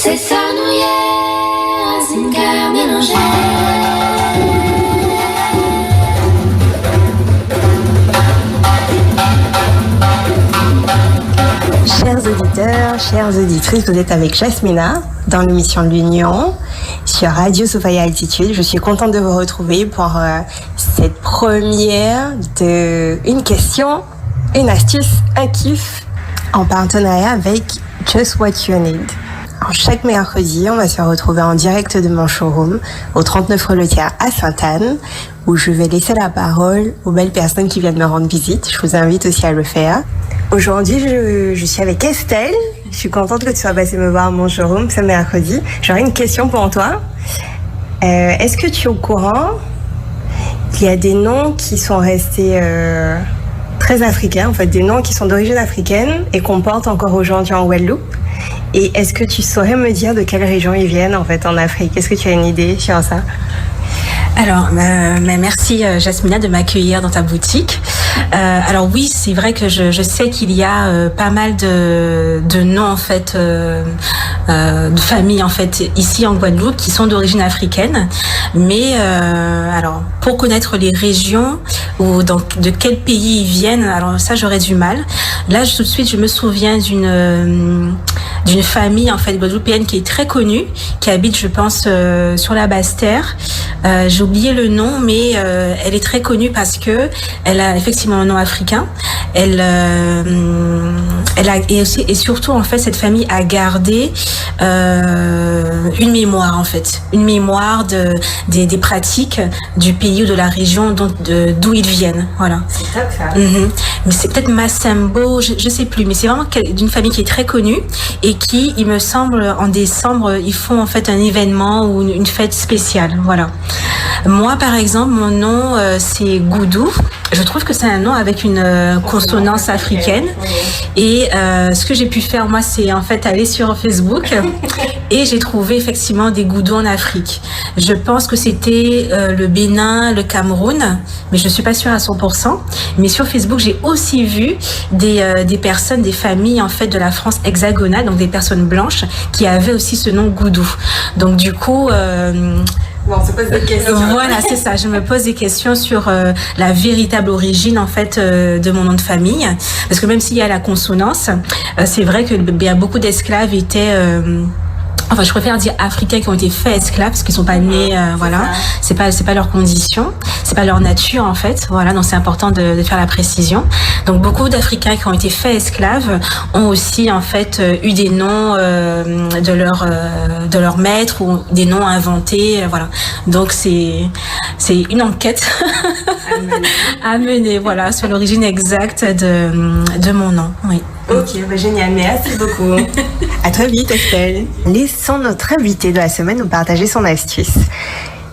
C'est ça, nous y est, une cœur mélangé. Chers auditeurs, chères auditrices, vous êtes avec Jasmina dans l'émission de l'Union sur Radio Sophia Altitude. Je suis contente de vous retrouver pour cette première de une question, une astuce, un kiff en partenariat avec Just What You Need. Alors, chaque mercredi, on va se retrouver en direct de mon showroom au 39 rue Le Thiers à Sainte-Anne, où je vais laisser la parole aux belles personnes qui viennent me rendre visite. Je vous invite aussi à le faire. Aujourd'hui, je suis avec Estelle. Je suis contente que tu sois passée me voir à mon showroom ce mercredi. J'aurais une question pour toi. Est-ce que tu es au courant qu'il y a des noms qui sont restés très africains, en fait, des noms qui sont d'origine africaine et qu'on porte encore aujourd'hui en Guadeloupe? Et est-ce que tu saurais me dire de quelle région ils viennent en fait en Afrique? Est-ce que tu as une idée sur ça? Alors, merci Jasmina de m'accueillir dans ta boutique. Alors oui, c'est vrai que je sais qu'il y a pas mal de noms en fait, de familles en fait ici en Guadeloupe qui sont d'origine africaine. Mais alors pour connaître les régions ou de quel pays ils viennent, alors ça j'aurais du mal. Là tout de suite je me souviens d'une famille en fait guadeloupéenne qui est très connue, qui habite je pense sur la Basse-Terre. J'ai oublié le nom, mais elle est très connue parce que elle a effectivement un nom africain. Elle a et surtout en fait cette famille a gardé une mémoire en fait, une mémoire des pratiques du pays ou de la région d'où ils viennent. Voilà. C'est top ça. Mais c'est peut-être Massambo, je sais plus, mais c'est vraiment d'une famille qui est très connue et qui, il me semble, en décembre, ils font en fait un événement ou une fête spéciale. Voilà. Moi, par exemple, mon nom, c'est Goudou. Je trouve que c'est un nom avec une consonance africaine. Et ce que j'ai pu faire, moi, c'est en fait aller sur Facebook et j'ai trouvé effectivement des goudous en Afrique. Je pense que c'était le Bénin, le Cameroun, mais je suis pas sûre à 100%. Mais sur Facebook, j'ai aussi vu des personnes, des familles en fait de la France hexagonale, donc des personnes blanches qui avaient aussi ce nom Goudou. Donc du coup Bon, on se pose des questions. Voilà, c'est ça. Je me pose des questions sur la véritable origine en fait de mon nom de famille, parce que même s'il y a la consonance, c'est vrai que beaucoup d'esclaves étaient enfin, je préfère dire africains qui ont été faits esclaves parce qu'ils sont pas nés, voilà. C'est pas leur condition, c'est pas leur nature en fait. Voilà, donc c'est important de faire la précision. Donc beaucoup d'Africains qui ont été faits esclaves ont aussi en fait eu des noms de leur maître ou des noms inventés, voilà. Donc c'est une enquête à mener, voilà, sur l'origine exacte de mon nom. Oui. Ok, bah génial, merci beaucoup. À très vite, Estelle. Laissons notre invité de la semaine nous partager son astuce.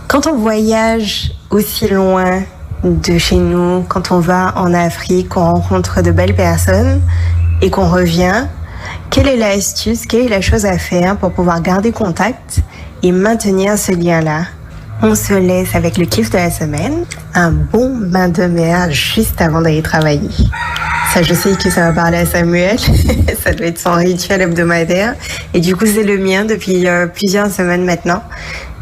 Quand on voyage aussi loin de chez nous, quand on va en Afrique, qu'on rencontre de belles personnes et qu'on revient, quelle est l'astuce, quelle est la chose à faire pour pouvoir garder contact et maintenir ce lien-là? On se laisse avec le kiff de la semaine, un bon bain de mer juste avant d'aller travailler. Ça, je sais que ça va parler à Samuel, ça doit être son rituel hebdomadaire. Et du coup, c'est le mien depuis plusieurs semaines maintenant.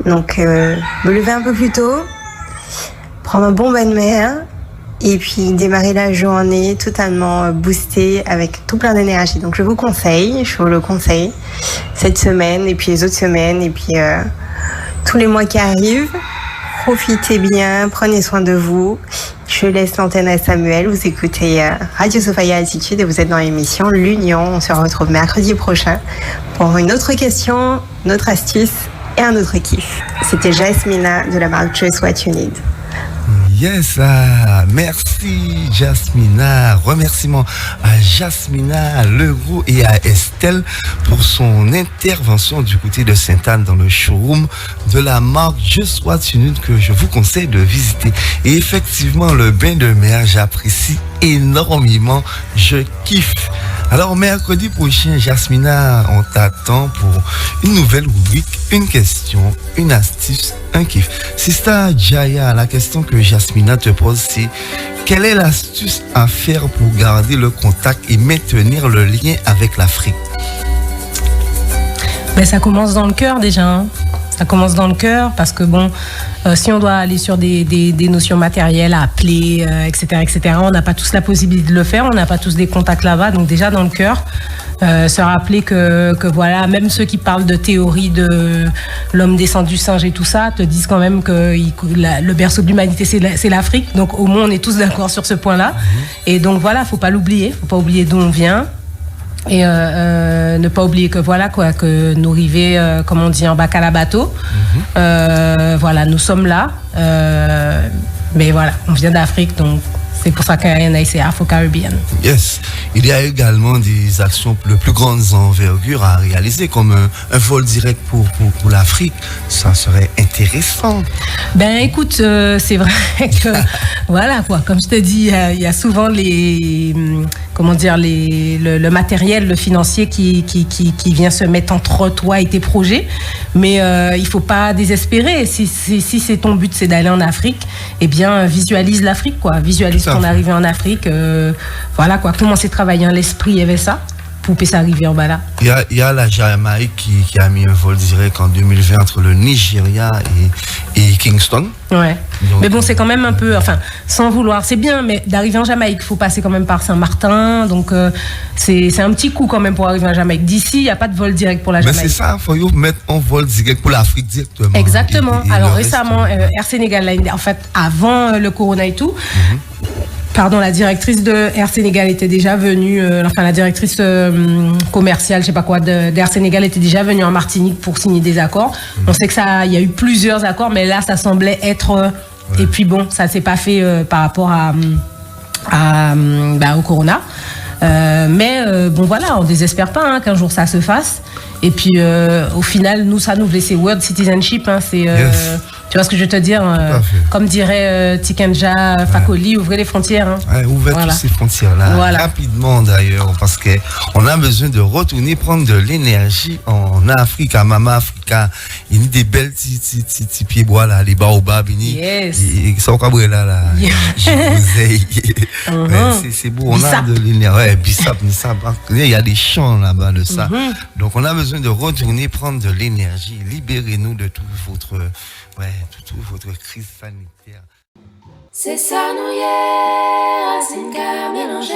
Donc, me lever un peu plus tôt, prendre un bon bain de mer, et puis démarrer la journée totalement boostée avec tout plein d'énergie. Donc, je vous le conseille, cette semaine, et puis les autres semaines, et puis tous les mois qui arrivent. Profitez bien, prenez soin de vous. Je laisse l'antenne à Samuel. Vous écoutez Radio Sophia Altitude et vous êtes dans l'émission L'Union. On se retrouve mercredi prochain pour une autre question, une autre astuce et un autre kiff. C'était Jasmina de la marque Just What You Need. Yes, merci Jasmina. Remerciements à Jasmina Leroux et à Estelle pour son intervention du côté de Sainte-Anne dans le showroom de la marque Just What You Need que je vous conseille de visiter. Et effectivement, le bain de mer, j'apprécie énormément. Je kiffe. Alors, mercredi prochain, Jasmina, on t'attend pour une nouvelle rubrique, une question, une astuce, un kiff. Sista Jaya, la question que Jasmina te pose, c'est quelle est l'astuce à faire pour garder le contact et maintenir le lien avec l'Afrique? Ben, ça commence dans le cœur déjà. Hein. Ça commence dans le cœur parce que bon, si on doit aller sur des notions matérielles, appeler, etc., on n'a pas tous la possibilité de le faire, on n'a pas tous des contacts là-bas, donc déjà dans le cœur, se rappeler que voilà, même ceux qui parlent de théorie de l'homme descend du singe et tout ça, te disent quand même que le berceau de l'humanité c'est l'Afrique, donc au moins on est tous d'accord sur ce point-là, et donc voilà, faut pas oublier d'où on vient. Et ne pas oublier que voilà quoi, que nous arrivons, comme on dit en bac à la bateau. Voilà, nous sommes là. Mais voilà, on vient d'Afrique, donc c'est pour ça qu'ANA c'est Afro-Caribbean. Yes. Il y a également des actions de plus grandes envergures à réaliser, comme un vol direct pour l'Afrique. Ça serait intéressant. Ben écoute, c'est vrai que voilà quoi, comme je te dis, il y a souvent le matériel, le financier qui vient se mettre entre toi et tes projets, mais il faut pas désespérer. Si c'est ton but, c'est d'aller en Afrique, eh bien visualise l'Afrique quoi, visualise ton arrivée en Afrique, voilà quoi, commencer à travailler en l'esprit avec ça. Pour puisse arriver en bas là. Il y a la Jamaïque qui a mis un vol direct en 2020 entre le Nigeria et Kingston. Ouais. Donc, mais bon, c'est quand même un peu, enfin, sans vouloir, c'est bien, mais d'arriver en Jamaïque, il faut passer quand même par Saint-Martin, donc c'est un petit coup quand même pour arriver en Jamaïque. D'ici, il n'y a pas de vol direct pour la Jamaïque. Mais c'est ça, il faut mettre un vol direct pour l'Afrique directement. Exactement. Alors récemment, Air Sénégal, en fait, avant le corona et tout, pardon, la directrice de Air Sénégal était déjà venue, la directrice commerciale, je sais pas quoi, d'Air Sénégal était déjà venue en Martinique pour signer des accords. On sait que il y a eu plusieurs accords, mais là, ça semblait être. Et puis bon, ça s'est pas fait par rapport au corona. Mais bon voilà, on désespère pas qu'un jour ça se fasse. Et puis au final, nous, ça nous laisse World Citizenship. C'est tu vois ce que je veux te dire, comme dirait Tikenja Fakoli, ouvrez les frontières. Ouvrez toutes ces frontières-là, rapidement d'ailleurs, parce qu'on a besoin de retourner prendre de l'énergie en Afrique, à Mama Africa. Il y a des belles petits pieds bois là, les baobabs, ils sont comme là, c'est beau, on a de l'énergie. Bissap, il y a des champs là-bas de ça. Donc on a besoin de retourner prendre de l'énergie, libérez-nous de toute votre crise sanitaire. C'est ça, nous, yeah, c'est qu'à mélanger.